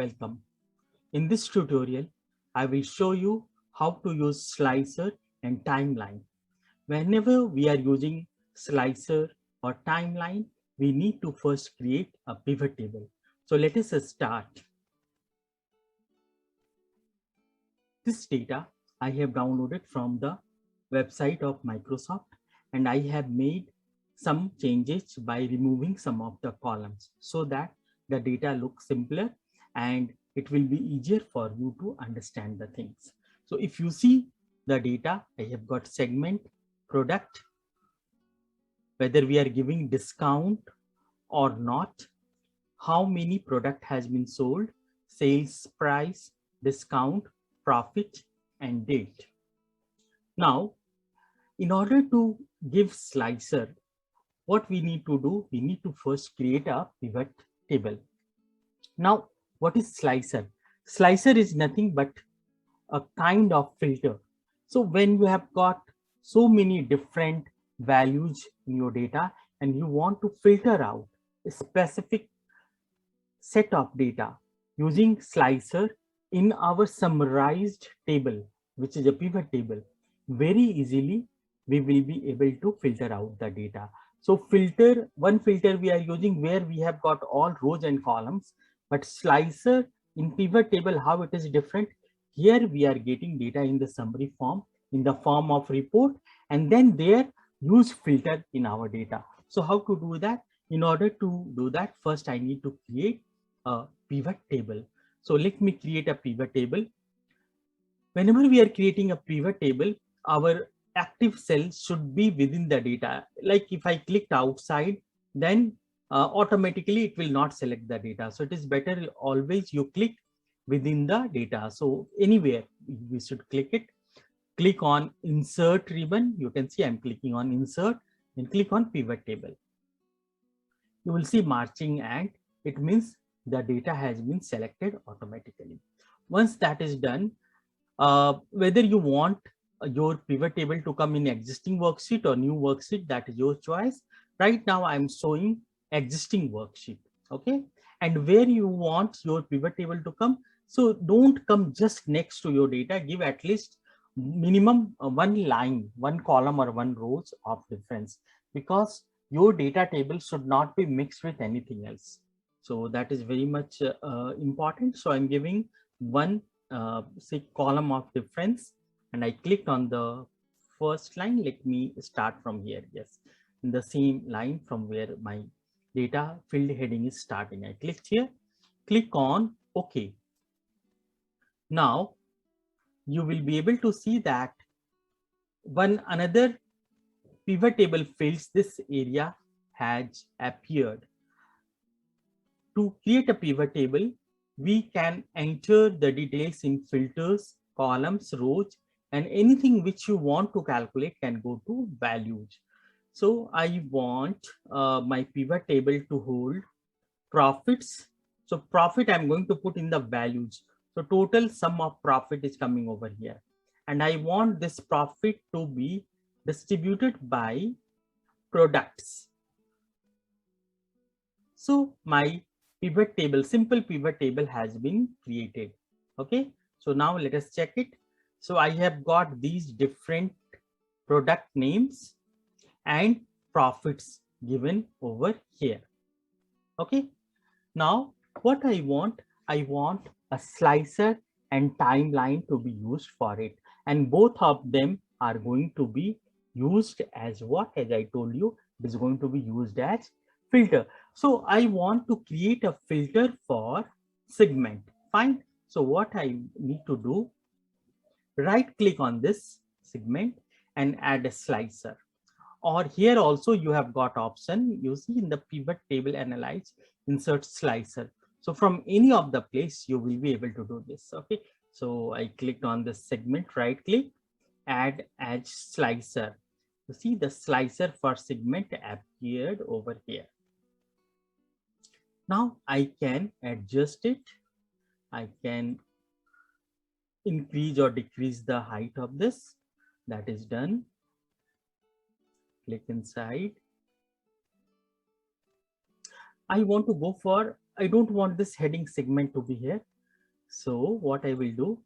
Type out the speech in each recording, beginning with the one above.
welcome. In this tutorial, I will show you how to use slicer and timeline. Whenever we are using slicer or timeline, we need to first create a pivot table. So let us start. This data I have downloaded from the website of Microsoft, and I have made some changes by removing some of the columns so that the data looks simpler and it will be easier for you to understand the things. So if you see the data, I have got segment, product, whether we are giving discount or not, how many product has been sold, sales price, discount, profit, and date. Now, in order to give slicer, what we need to do, we need to first create a pivot table. Now, what is slicer? Slicer is nothing but a kind of filter. So when you have got so many different values in your data and you want to filter out a specific set of data using slicer in our summarized table, which is a pivot table, very easily we will be able to filter out the data. So one filter we are using where we have got all rows and columns, but slicer in pivot table, how it is different. Here we are getting data in the summary form, in the form of report, and then there use filter in our data. So how to do that? In order to do that, first I need to create a pivot table. So let me create a pivot table. Whenever we are creating a pivot table, our active cells should be within the data. Like if I clicked outside, then automatically it will not select the data. So it is better always you click within the data. So anywhere we should click it. Click on insert ribbon. You can see I'm clicking on insert and click on pivot table. You will see marching and it means the data has been selected automatically. Once that is done, whether you want your pivot table to come in existing worksheet or new worksheet, that is your choice. Right now I'm showing existing worksheet, okay? And where you want your pivot table to come, so don't come just next to your data, give at least minimum one line, one column or one rows of difference, because your data table should not be mixed with anything else. So that is very much important. So I'm giving one say column of difference, and I clicked on the first line. Let me start from here. Yes, in the same line from where my data field heading is starting. I clicked here, click on OK. Now you will be able to see that one another pivot table fields, this area has appeared. To create a pivot table, we can enter the details in filters, columns, rows, and anything which you want to calculate can go to values. So I want my pivot table to hold profits. So profit I'm going to put in the values. So total sum of profit is coming over here. And I want this profit to be distributed by products. So my pivot table, simple pivot table has been created. Okay, so now let us check it. So I have got these different product names and profits given over here. Okay, now what I want a slicer and timeline to be used for it, and both of them are going to be used as what? As I told you, it is going to be used as filter. So I want to create a filter for segment. Fine. So what I need to do, right click on this segment and add a slicer. Or here also you have got option, you see in the pivot table analyze, insert slicer. So from any of the place you will be able to do this. Okay, so I clicked on the segment, right click, add as slicer. You see the slicer for segment appeared over here. Now I can adjust it. I can increase or decrease the height of this. That is done. Click inside. I want to go for, I don't want this heading segment to be here. So what I will do,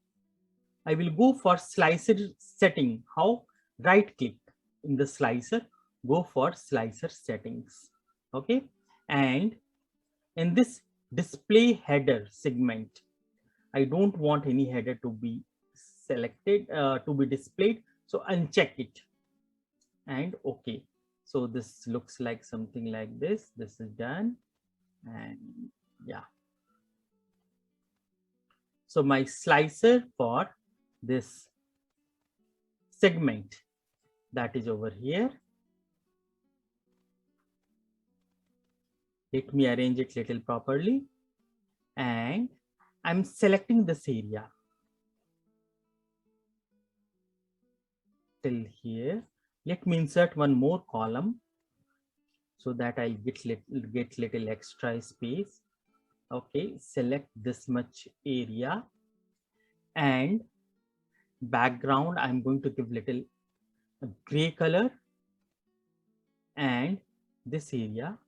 I will go for slicer setting. How? Right click in the slicer, go for slicer settings. Okay. And in this display header segment, I don't want any header to be selected, to be displayed. So uncheck it and okay. So this looks like something like this. This is done. And yeah. So my slicer for this segment, that is over here. Let me arrange it little properly. And I'm selecting this area till here. Let me insert one more column so that I'll get little extra space. Okay, select this much area, and background I'm going to give little gray color, and this area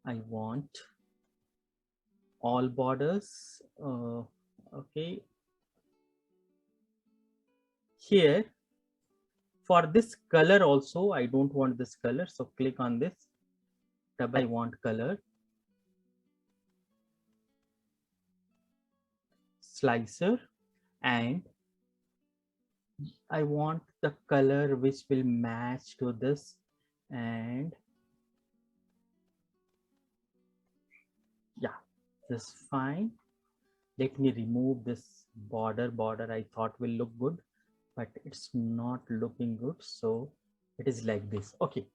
I want all borders. Okay, here for this color also I don't want this color, so click on this tab. I want color, slicer, and I want the color which will match to this. And yeah, this is fine. Let me remove this border. I thought will look good, but it's not looking good, so it is like this. Okay,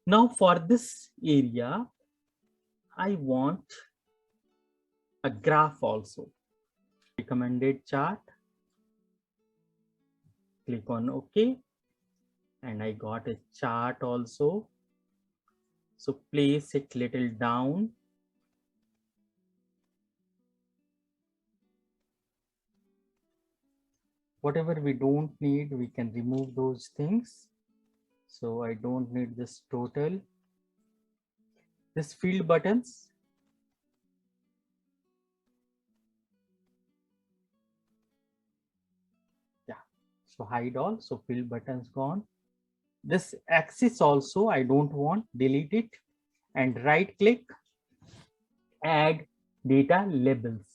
now for this area I want a graph also. Recommended chart, click on OK, and I got a chart also. So place it little down. Whatever we don't need, we can remove those things. So I don't need this total. This field buttons, yeah, so hide all. So field buttons gone. This axis also I don't want, delete it, and right click, add data labels.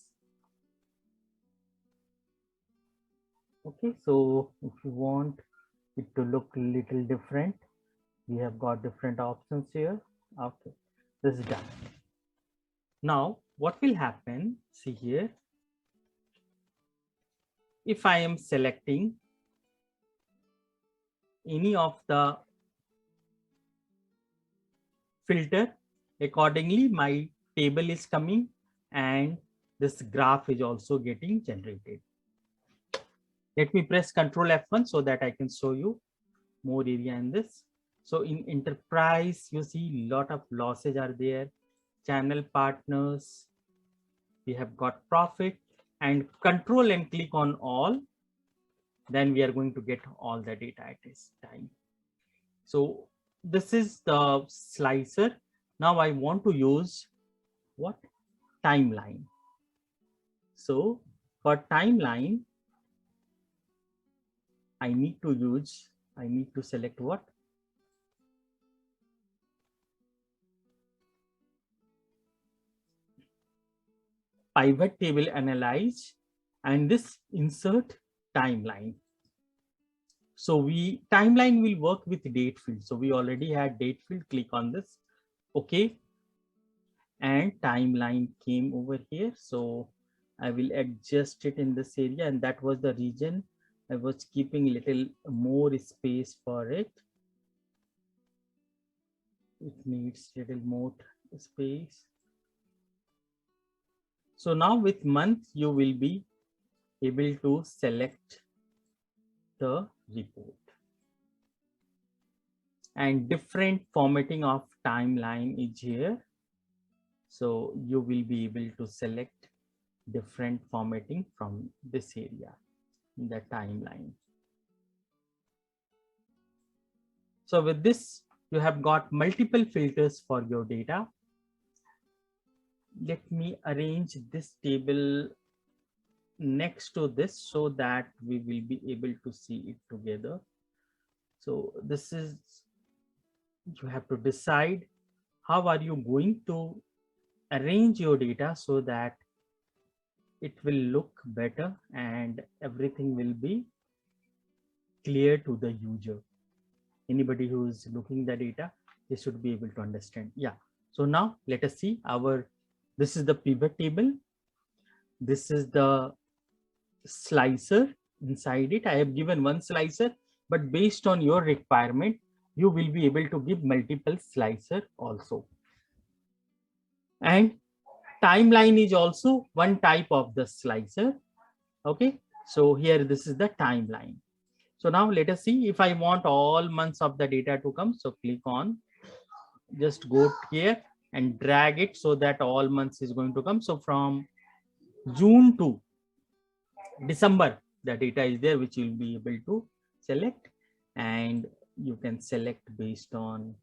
Okay, so if you want it to look a little different, we have got different options here. Okay, this is done. Now what will happen, see here, if I am selecting any of the filter, accordingly my table is coming and this graph is also getting generated. Let me press Ctrl F1 so that I can show you more area in this. So in enterprise, you see lot of losses are there, channel partners, we have got profit, and Control and click on all. Then we are going to get all the data at this time. So this is the slicer. Now I want to use what? Timeline. So for timeline, I need to select what? Pivot table analyze, and this insert timeline. So timeline will work with date field. So we already had date field, click on this, okay. And timeline came over here. So I will adjust it in this area, and that was the region I was keeping little more space for it. It needs little more space. So now with month, you will be able to select the report. And different formatting of timeline is here. So you will be able to select different formatting from this area, the timeline. So with this, you have got multiple filters for your data. let me arrange this table next to this so that we will be able to see it together. So this is, you have to decide how are you going to arrange your data so that it will look better and everything will be clear to the user. Anybody who is looking the data, they should be able to understand. Yeah. So now let us see our, this is the pivot table. This is the slicer. Inside it, I have given one slicer, but based on your requirement, you will be able to give multiple slicer also. And timeline is also one type of the slicer. Okay. So here, this is the timeline. So now let us see if I want all months of the data to come. So click on, just go here and drag it so that all months is going to come. So from June to December, the data is there, which you'll be able to select, and you can select based on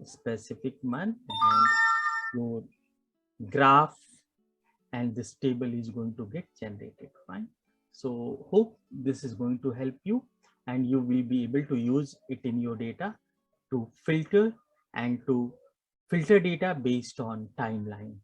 a specific month, and your graph and this table is going to get generated. Fine. So hope this is going to help you, and you will be able to use it in your data to filter and to filter data based on timeline.